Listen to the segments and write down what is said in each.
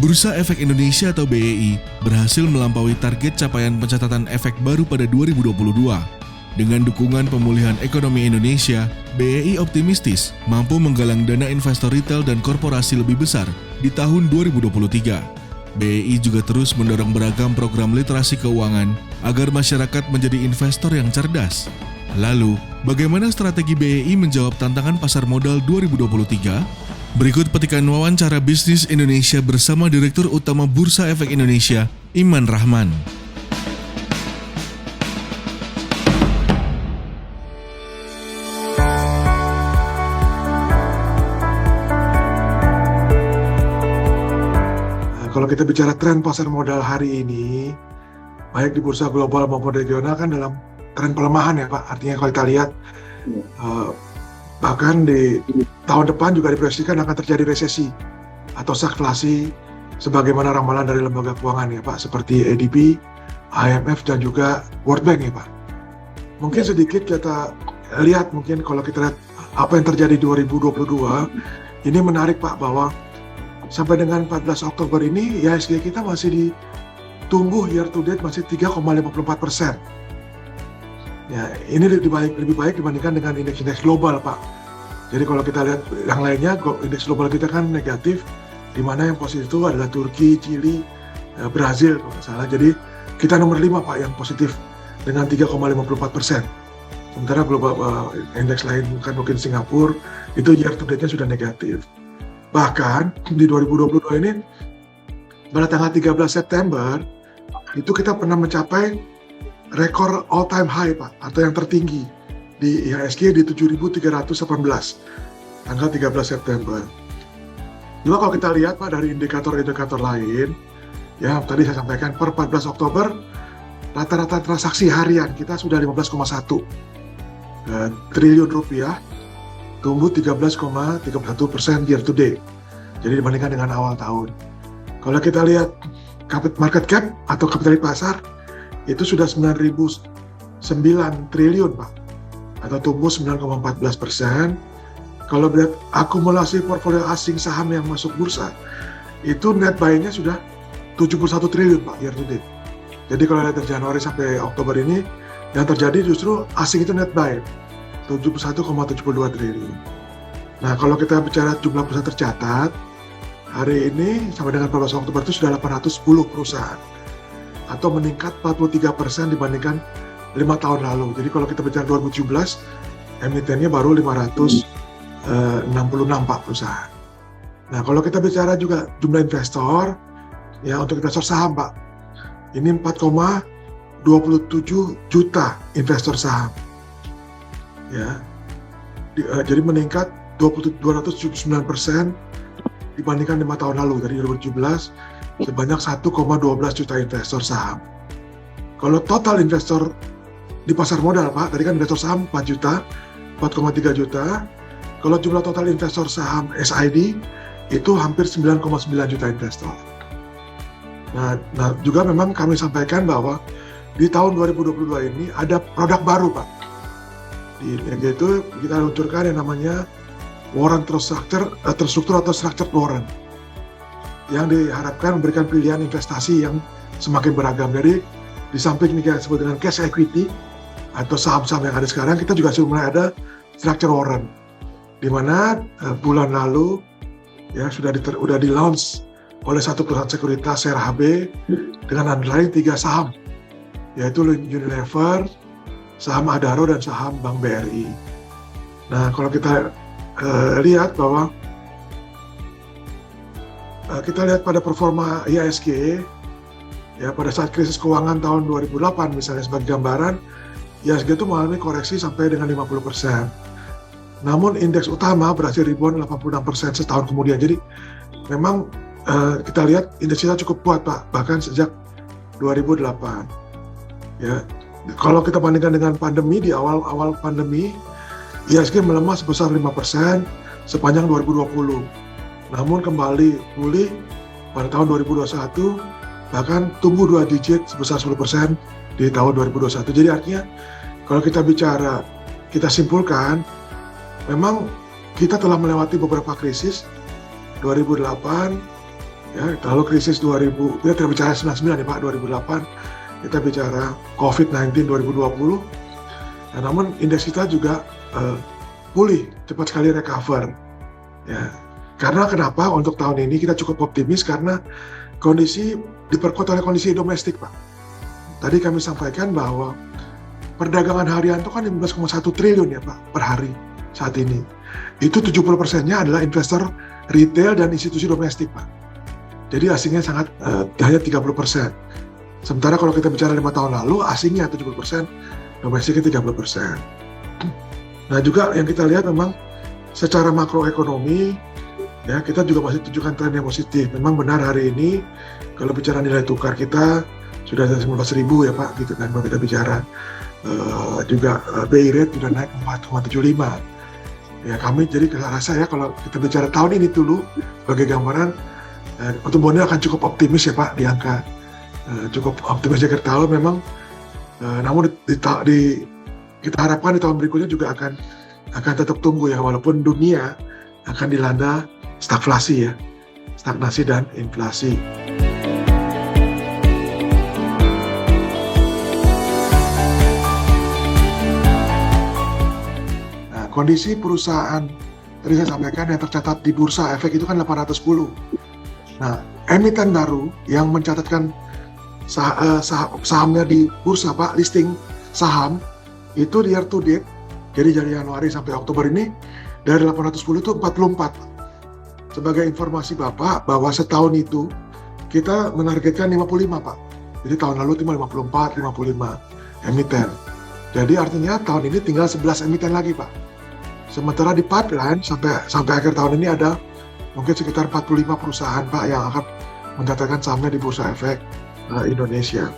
Bursa Efek Indonesia atau BEI berhasil melampaui target capaian pencatatan efek baru pada 2022. Dengan dukungan pemulihan ekonomi Indonesia, BEI optimistis mampu menggalang dana investor retail dan korporasi lebih besar di tahun 2023. BEI juga terus mendorong beragam program literasi keuangan agar masyarakat menjadi investor yang cerdas. Lalu, bagaimana strategi BEI menjawab tantangan pasar modal 2023? Berikut petikan wawancara bisnis Indonesia bersama Direktur Utama Bursa Efek Indonesia, Iman Rahman. Kalau kita bicara tren pasar modal hari ini, baik di bursa global maupun regional kan dalam tren pelemahan ya Pak. Artinya kalau kita lihat, bahkan di tahun depan juga diproyeksikan akan terjadi resesi atau stagflasi sebagaimana ramalan dari lembaga keuangan ya Pak, seperti ADB, IMF dan juga World Bank ya Pak. Mungkin sedikit kita lihat, mungkin kalau kita lihat apa yang terjadi 2022, ini menarik Pak, bahwa sampai dengan 14 Oktober ini IHSG kita masih tumbuh year to date masih 3,54%. Ya, ini lebih baik dibandingkan dengan indeks-indeks global, Pak. Jadi kalau kita lihat yang lainnya, indeks global kita kan negatif, di mana yang positif itu adalah Turki, Chili, Brazil kalau nggak salah. Jadi kita nomor 5 Pak yang positif dengan 3,54%. Sementara global indeks lain kan mungkin Singapura itu year to date-nya sudah negatif. Bahkan di 2022 ini pada tanggal 13 September itu kita pernah mencapai rekor all time high Pak, atau yang tertinggi di IHSG di 7.318 tanggal 13 September. Juga kalau kita lihat Pak dari indikator-indikator lain, ya tadi saya sampaikan per 14 Oktober rata-rata transaksi harian kita sudah 15,1 triliun rupiah, tumbuh 13,31% year to date. Jadi dibandingkan dengan awal tahun. Kalau kita lihat market cap atau kapitalisasi pasar itu sudah 9.009 triliun Pak, atau tumbuh 9,14%. Kalau lihat akumulasi portfolio asing saham yang masuk bursa, itu net buy-nya sudah 71 triliun Pak year to date. Jadi kalau lihat dari Januari sampai Oktober ini, yang terjadi justru asing itu net buy 71,72 triliun. Nah kalau kita bicara jumlah perusahaan tercatat, hari ini sampai dengan 14 Oktober itu sudah 810 perusahaan, atau meningkat 43% dibandingkan 5 tahun lalu. Jadi kalau kita bicara 2017, emitennya baru 566 Pak perusahaan. Nah kalau kita bicara juga jumlah investor, ya untuk investor saham Pak, ini 4,27 juta investor saham. Ya, jadi meningkat 279% dibandingkan 5 tahun lalu. Dari 2017 sebanyak 1,12 juta investor saham. Kalau total investor di pasar modal Pak, tadi kan investor saham 4 juta, 4,3 juta. Kalau jumlah total investor saham SID itu hampir 9,9 juta investor. Nah juga memang kami sampaikan bahwa di tahun 2022 ini ada produk baru Pak. Yaitu kita luncurkan yang namanya warrant terstruktur atau structured warrant, yang diharapkan memberikan pilihan investasi yang semakin beragam. Jadi di samping ini kita sebut dengan cash equity atau saham-saham yang ada sekarang, kita juga sudah mulai ada structured warrant, di mana bulan lalu ya sudah di launch oleh satu perusahaan sekuritas RHB dengan underlying 3 saham, yaitu Unilever, saham Adaro dan saham Bank BRI. Nah kalau kita lihat bahwa kita lihat pada performa IHSG ya pada saat krisis keuangan tahun 2008 misalnya sebagai gambaran, IHSG itu mengalami koreksi sampai dengan 50%. Namun indeks utama berhasil rebound 86% setahun kemudian. Jadi memang kita lihat indeks kita cukup kuat Pak, bahkan sejak 2008. Ya, kalau kita bandingkan dengan pandemi, di awal pandemi IHSG melemah sebesar 5% sepanjang 2020. Namun kembali pulih pada tahun 2021, bahkan tumbuh 2 digit sebesar 10% di tahun 2021. Jadi artinya kalau kita bicara, kita simpulkan, memang kita telah melewati beberapa krisis. 2008 Ya, lalu krisis 2000, kita tidak bicara 99 ya Pak, 2008, kita bicara COVID-19 2020. Nah, namun indeks kita juga pulih, cepat sekali recover. Ya, karena kenapa? Untuk tahun ini kita cukup optimis karena kondisi diperkuat oleh kondisi domestik Pak. Tadi kami sampaikan bahwa perdagangan harian itu kan 15,1 triliun ya Pak per hari saat ini. Itu 70%-nya adalah investor retail dan institusi domestik Pak. Jadi asingnya sangat hanya 30%. Sementara kalau kita bicara 5 tahun lalu, asingnya 70%, domestiknya 30%. Nah juga yang kita lihat memang secara makroekonomi, ya kita juga masih tunjukkan tren yang positif. Memang benar hari ini, kalau bicara nilai tukar kita, sudah 19.000 ya Pak, gitu kan, kalau kita bicara. Juga BI rate sudah naik 4,75. Ya kami jadi rasa ya kalau kita bicara tahun ini dulu, sebagai gambaran, pertumbuhannya akan cukup optimis ya Pak di angka cukup optimis akhir tahun memang, namun kita harapkan di tahun berikutnya juga akan tetap tumbuh ya, walaupun dunia akan dilanda stagflasi ya, stagnasi dan inflasi. Nah, kondisi perusahaan tadi saya sampaikan yang tercatat di Bursa Efek itu kan 810. Nah, emiten baru yang mencatatkan sahamnya di bursa Pak, listing saham itu di year to date, jadi dari Januari sampai Oktober ini dari 810 itu 44. Sebagai informasi Bapak bahwa setahun itu kita menargetkan 55 Pak. Jadi tahun lalu cuma 54, 55 emiten. Jadi artinya tahun ini tinggal 11 emiten lagi Pak. Sementara di pipeline sampai akhir tahun ini ada mungkin sekitar 45 perusahaan Pak yang akan mencatatkan sahamnya di Bursa Efek Indonesia.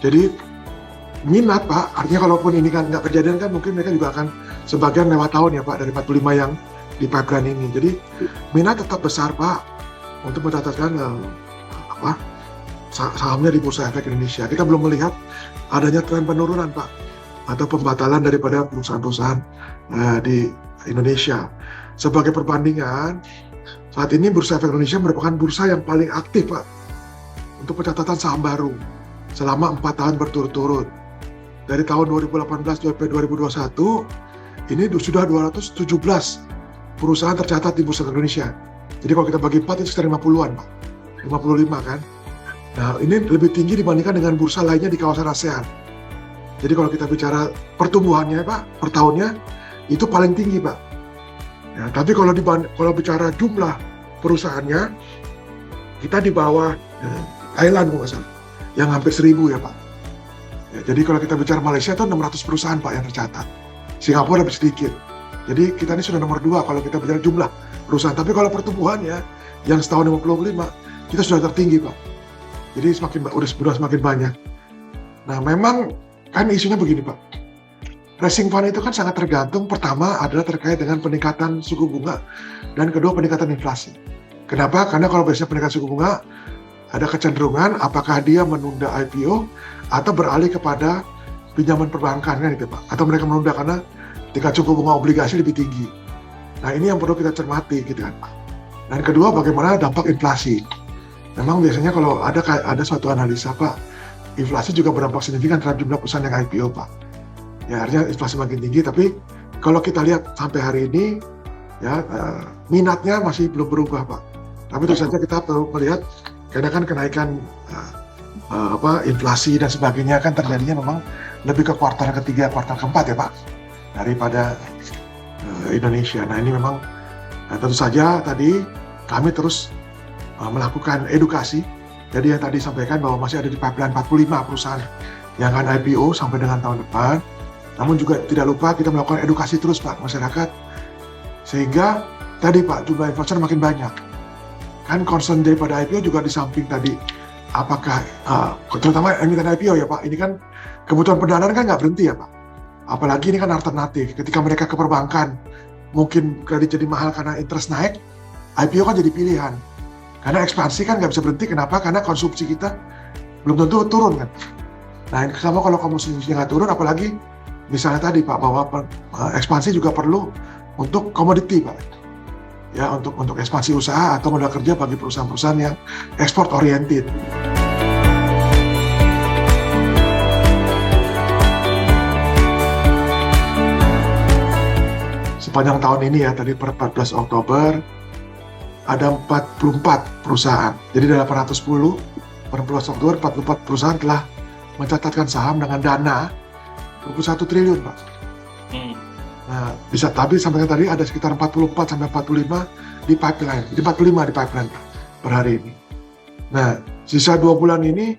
Jadi minat Pak, artinya kalaupun ini kan nggak kejadian kan mungkin mereka juga akan sebagian lewat tahun ya Pak dari 45 yang di pipeline ini. Jadi minat tetap besar Pak untuk mencatatkan sahamnya di Bursa Efek Indonesia. Kita belum melihat adanya tren penurunan Pak atau pembatalan daripada perusahaan-perusahaan di Indonesia. Sebagai perbandingan, saat ini Bursa Efek Indonesia merupakan bursa yang paling aktif Pak untuk pencatatan saham baru selama 4 tahun berturut-turut. Dari tahun 2018 sampai 2021, ini sudah 217 perusahaan tercatat di Bursa Efek Indonesia. Jadi kalau kita bagi 4 itu sekitar 50-an Pak, 55 kan. Nah ini lebih tinggi dibandingkan dengan bursa lainnya di kawasan ASEAN. Jadi kalau kita bicara pertumbuhannya Pak, per tahunnya, itu paling tinggi Pak. Ya, tapi kalau bicara jumlah perusahaannya, kita di bawah Thailand yang hampir 1.000 ya Pak. Ya, jadi kalau kita bicara Malaysia itu 600 perusahaan Pak yang tercatat. Singapura lebih sedikit. Jadi kita ini sudah nomor 2 kalau kita bicara jumlah perusahaan. Tapi kalau pertumbuhannya yang setahun 55, kita sudah tertinggi Pak. Jadi sudah semakin banyak. Nah memang kan isunya begini Pak. Raising fund itu kan sangat tergantung, pertama adalah terkait dengan peningkatan suku bunga, dan kedua peningkatan inflasi. Kenapa? Karena kalau biasanya peningkatan suku bunga, ada kecenderungan apakah dia menunda IPO atau beralih kepada pinjaman perbankan kan gitu Pak. Atau mereka menunda karena tingkat suku bunga obligasi lebih tinggi. Nah ini yang perlu kita cermati gitu kan Pak. Dan kedua bagaimana dampak inflasi. Memang biasanya kalau ada suatu analisa Pak, inflasi juga berdampak signifikan terhadap jumlah perusahaan yang IPO Pak. Ya artinya inflasi makin tinggi, tapi kalau kita lihat sampai hari ini ya minatnya masih belum berubah Pak. Tapi tentu saja kita perlu melihat karena kan kenaikan inflasi dan sebagainya kan terjadinya memang lebih ke kuartal ketiga, kuartal keempat ya Pak daripada Indonesia. Nah ini memang tentu saja tadi kami terus melakukan edukasi. Jadi yang tadi sampaikan bahwa masih ada di pipeline 45 perusahaan yang akan IPO sampai dengan tahun depan. Namun juga tidak lupa kita melakukan edukasi terus Pak masyarakat, sehingga tadi Pak jumlah investor makin banyak. Kan concern daripada IPO juga di samping tadi apakah terutama emiten IPO ya Pak, ini kan kebutuhan pendanaan kan nggak berhenti ya Pak. Apalagi ini kan alternatif. Ketika mereka ke perbankan mungkin kredit jadi mahal karena interest naik, IPO kan jadi pilihan. Karena ekspansi kan nggak bisa berhenti. Kenapa? Karena konsumsi kita belum tentu turun kan. Nah sama kalau konsumsinya nggak turun, apalagi misalnya tadi Pak bahwa ekspansi juga perlu untuk komoditi Pak. ya untuk ekspansi usaha atau modal kerja bagi perusahaan-perusahaan yang ekspor oriented. Sepanjang tahun ini ya, tadi per 14 Oktober ada 44 perusahaan. Jadi dari 810 per 14 Oktober 44 perusahaan telah mencatatkan saham dengan dana 21 triliun, Pak. Nah, bisa tapi sampai tadi ada sekitar 44 sampai 45 di pipeline. Jadi 45 di pipeline, Pak, per hari ini. Nah, sisa 2 bulan ini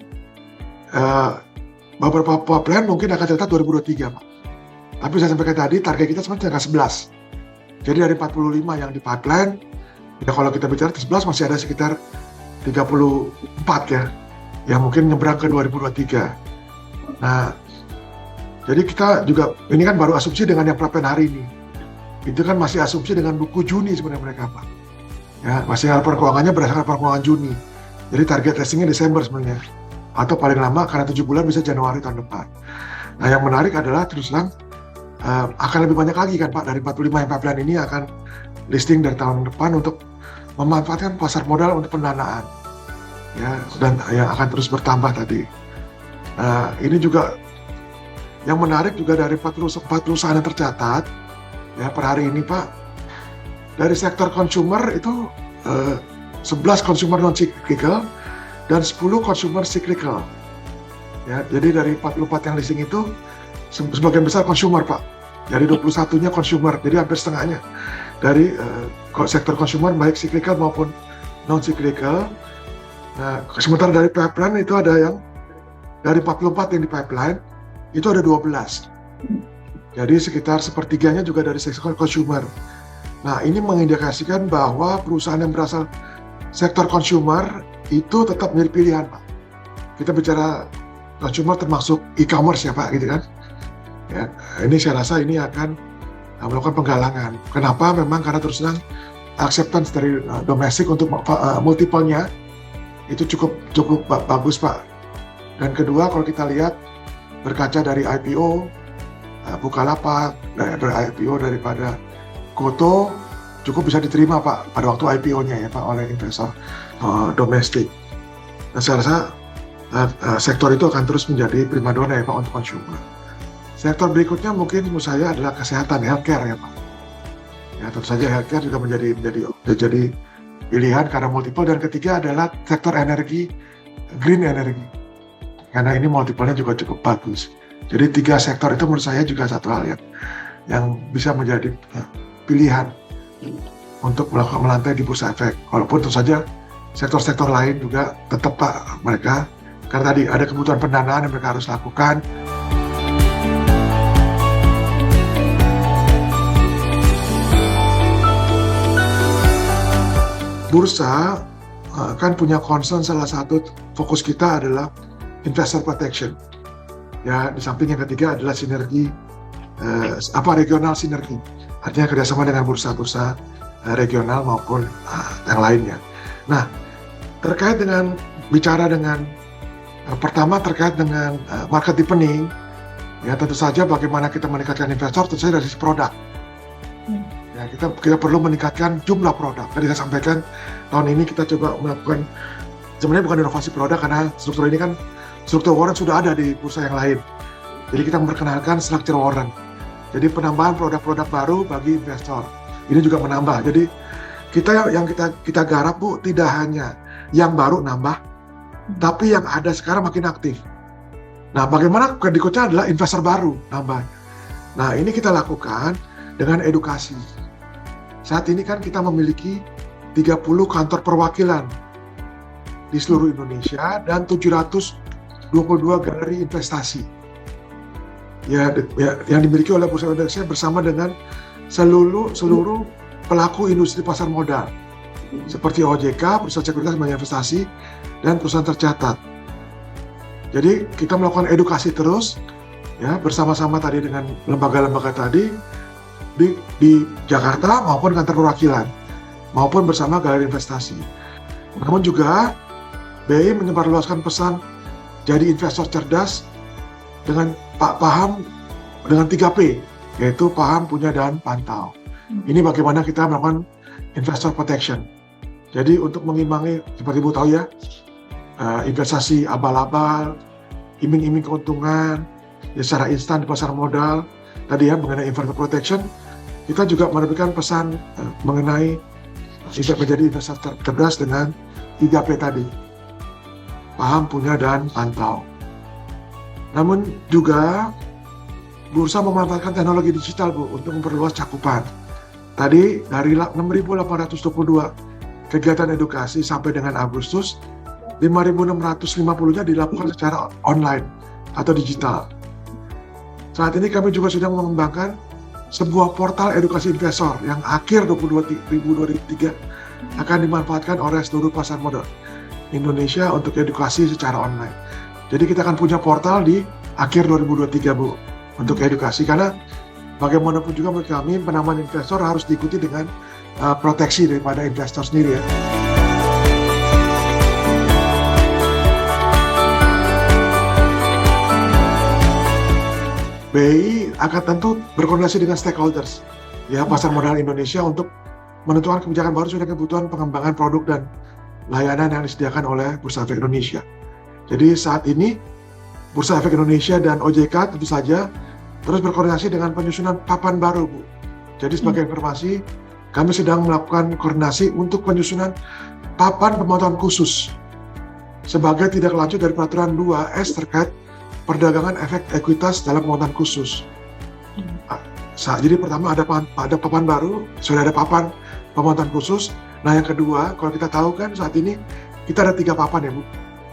beberapa pipeline mungkin akan catat 2023, Pak. Tapi saya sampaikan tadi target kita sebenarnya 11. Jadi dari 45 yang di pipeline, ya kalau kita bicara 11 masih ada sekitar 34 ya, yang mungkin nyebrang ke 2023. Nah, jadi kita juga, ini kan baru asumsi dengan yang pipeline hari ini. Itu kan masih asumsi dengan buku Juni sebenarnya mereka, Pak. Ya, masih laporan keuangannya berdasarkan laporan keuangan Juni. Jadi target testingnya Desember sebenarnya. Atau paling lama karena 7 bulan bisa Januari tahun depan. Nah, yang menarik adalah terus terang akan lebih banyak lagi kan, Pak, dari 45 yang pipeline ini akan listing dari tahun depan untuk memanfaatkan pasar modal untuk pendanaan, ya, dan yang akan terus bertambah tadi. Ini juga yang menarik juga dari 44 perusahaan yang tercatat ya per hari ini, Pak, dari sektor consumer itu 11 consumer non cyclical dan 10 consumer cyclical. Ya, jadi dari 44 yang listing itu sebagian besar consumer, Pak. Dari 21-nya consumer, jadi hampir setengahnya dari sektor consumer baik cyclical maupun non cyclical. Nah, sementara dari pipeline itu ada yang dari 44 yang di pipeline itu ada 12. Jadi sekitar sepertiganya juga dari sektor consumer. Nah, ini mengindikasikan bahwa perusahaan yang berasal sektor consumer itu tetap menjadi pilihan, Pak. Kita bicara consumer termasuk e-commerce ya, Pak, gitu kan. Ya, ini saya rasa ini akan melakukan penggalangan. Kenapa? Memang karena terus terang acceptance dari domestik untuk multiple-nya itu cukup bagus, Pak. Dan kedua, kalau kita lihat berkaca dari IPO Bukalapak, dari IPO daripada Goto cukup bisa diterima, Pak, pada waktu IPO-nya ya, Pak, oleh investor domestik. Nah, saya rasa sektor itu akan terus menjadi primadona ya, Pak, untuk consumer. Sektor berikutnya mungkin menurut saya adalah kesehatan, healthcare ya, Pak. Ya, tentu saja healthcare juga menjadi pilihan karena multiple. Dan ketiga adalah sektor energi, green energy. Karena ini multiple-nya juga cukup bagus. Jadi 3 sektor itu menurut saya juga satu hal yang bisa menjadi pilihan untuk melakukan melantai di bursa efek. Walaupun tentu saja sektor-sektor lain juga tetap, Pak, mereka karena tadi ada kebutuhan pendanaan yang mereka harus lakukan. Bursa kan punya concern, salah satu fokus kita adalah investor protection. Ya, di samping yang ketiga adalah sinergi regional sinergi. Artinya kerjasama dengan bursa-bursa regional maupun yang lainnya. Nah, terkait dengan pertama terkait dengan market deepening, ya tentu saja bagaimana kita meningkatkan investor, tentu saja dari sisi produk. Ya, kita perlu meningkatkan jumlah produk. Tadi saya sampaikan tahun ini kita coba melakukan, sebenarnya bukan inovasi produk karena struktur warrant sudah ada di bursa yang lain. Jadi kita memperkenalkan structure warrant. Jadi penambahan produk-produk baru bagi investor. Ini juga menambah. Jadi kita garap, Bu, tidak hanya yang baru nambah, tapi yang ada sekarang makin aktif. Nah, bagaimana berikutnya adalah investor baru nambah. Nah, ini kita lakukan dengan edukasi. Saat ini kan kita memiliki 30 kantor perwakilan di seluruh Indonesia dan 722 galeri investasi. Ya, yang dimiliki oleh Bursa Indonesia bersama dengan seluruh pelaku industri pasar modal seperti OJK, perusahaan sekuritas bank investasi, dan perusahaan tercatat. Jadi kita melakukan edukasi terus ya bersama-sama tadi dengan lembaga-lembaga tadi di Jakarta maupun kantor perwakilan maupun bersama galeri investasi. Namun juga BI menyebarluaskan pesan jadi investor cerdas dengan paham dengan 3P, yaitu paham, punya, dan pantau. Ini bagaimana kita melakukan investor protection. Jadi untuk mengimbangi, seperti Ibu tahu ya, investasi abal-abal, iming-iming keuntungan, ya secara instan di pasar modal, tadi ya mengenai investor protection, kita juga menerbitkan pesan mengenai menjadi investor cerdas dengan 3P tadi, paham, punya, dan pantau. Namun juga bursa memanfaatkan teknologi digital Bu untuk memperluas cakupan. Tadi dari 6.822 kegiatan edukasi sampai dengan Agustus, 5.650-nya dilakukan secara online atau digital. Saat ini kami juga sedang mengembangkan sebuah portal edukasi investor yang akhir 2023 akan dimanfaatkan oleh seluruh pasar modal Indonesia untuk edukasi secara online. Jadi kita akan punya portal di akhir 2023 Bu untuk edukasi, karena bagaimanapun juga menurut kami penanaman investor harus diikuti dengan proteksi daripada investor sendiri ya. BI akan tentu berkoordinasi dengan stakeholders ya pasar modal Indonesia untuk menentukan kebijakan baru sesuai dengan kebutuhan pengembangan produk dan layanan yang disediakan oleh Bursa Efek Indonesia. Jadi saat ini Bursa Efek Indonesia dan OJK tentu saja terus berkoordinasi dengan penyusunan papan baru Bu. Jadi sebagai informasi, kami sedang melakukan koordinasi untuk penyusunan papan pemantauan khusus sebagai tindak lanjut dari peraturan 2S terkait perdagangan efek ekuitas dalam pemantauan khusus. Jadi pertama ada papan baru, sudah ada papan pemantauan khusus. Nah yang kedua, kalau kita tahu kan saat ini kita ada 3 papan ya Bu.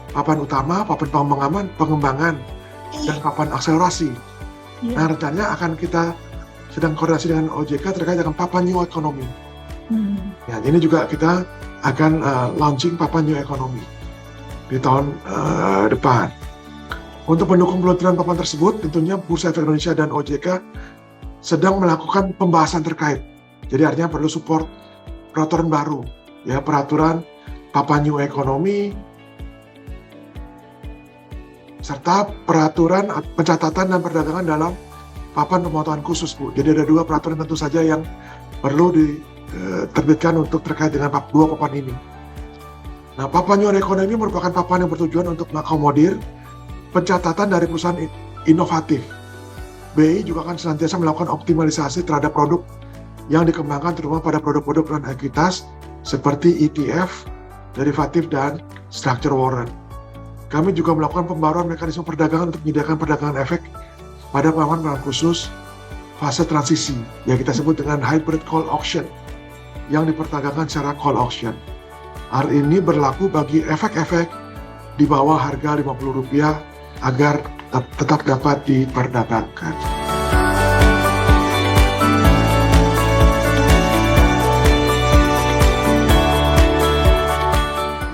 Papan utama, papan pengembangan, dan papan akselerasi. Nah rencananya akan kita sedang koordinasi dengan OJK terkait dengan papan new economy. Ya, ini juga kita akan launching papan new economy di tahun depan. Untuk mendukung peluncuran papan tersebut, tentunya Bursa Efek Indonesia dan OJK sedang melakukan pembahasan terkait. Jadi artinya perlu support peraturan baru, ya peraturan papan new economy, serta peraturan pencatatan dan perdagangan dalam papan pemantauan khusus Bu. Jadi ada 2 peraturan tentu saja yang perlu diterbitkan untuk terkait dengan 2 papan ini. Nah, papan new economy merupakan papan yang bertujuan untuk mengakomodir pencatatan dari perusahaan inovatif. BI juga akan senantiasa melakukan optimalisasi terhadap produk yang dikembangkan terutama pada produk-produk non ekuitas seperti ETF, derivatif, dan structure warrant. Kami juga melakukan pembaruan mekanisme perdagangan untuk menyediakan perdagangan efek pada papan khusus fase transisi yang kita sebut dengan hybrid call auction yang diperdagangkan secara call auction. Hal ini berlaku bagi efek-efek di bawah harga Rp50 agar tetap dapat diperdagangkan.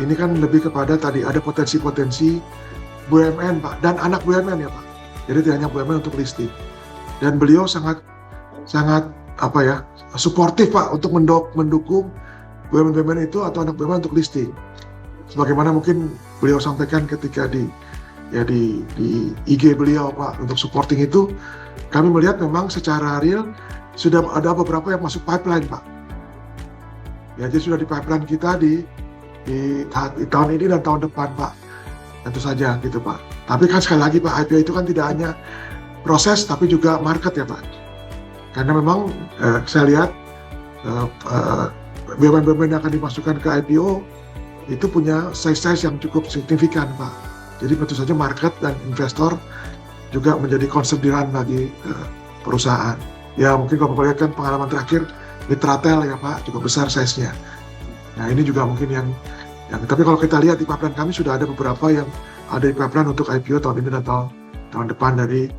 Ini kan lebih kepada tadi ada potensi-potensi BUMN Pak, dan anak BUMN ya Pak. Jadi tidak hanya BUMN untuk listing. Dan beliau sangat suportif Pak untuk mendukung BUMN itu atau anak BUMN untuk listing. Sebagaimana mungkin beliau sampaikan ketika di IG beliau Pak untuk supporting itu, kami melihat memang secara real sudah ada beberapa yang masuk pipeline Pak. Ya, jadi sudah di pipeline kita di tahun ini dan tahun depan Pak, tentu saja gitu Pak. Tapi kan sekali lagi Pak, IPO itu kan tidak hanya proses tapi juga market ya Pak. Karena memang saya lihat BUMN yang akan dimasukkan ke IPO itu punya size yang cukup signifikan Pak. Jadi tentu saja market dan investor juga menjadi konsideran bagi perusahaan. Ya mungkin kalau Bapak lihat kan pengalaman terakhir Mitratel ya Pak, cukup besar size-nya. Nah ini juga mungkin yang tapi kalau kita lihat di pipeline kami sudah ada beberapa yang ada di pipeline untuk IPO tahun ini dan tahun depan dari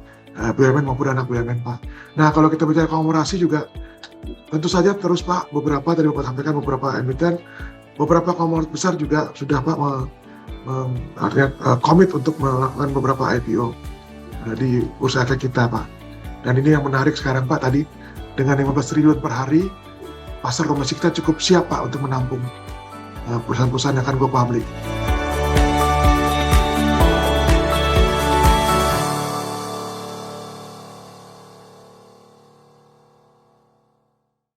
BUMN maupun anak BUMN Pak. Nah kalau kita bicara konglomerasi juga tentu saja terus Pak, beberapa tadi Bapak sampaikan beberapa emiten, beberapa konglomerat besar juga sudah Pak artinya komit untuk melakukan beberapa IPO di Bursa Efek kita Pak. Dan ini yang menarik sekarang Pak, tadi dengan 15 triliun per hari pasar domestik kita cukup siap Pak untuk menampung perusahaan-perusahaan yang akan go public.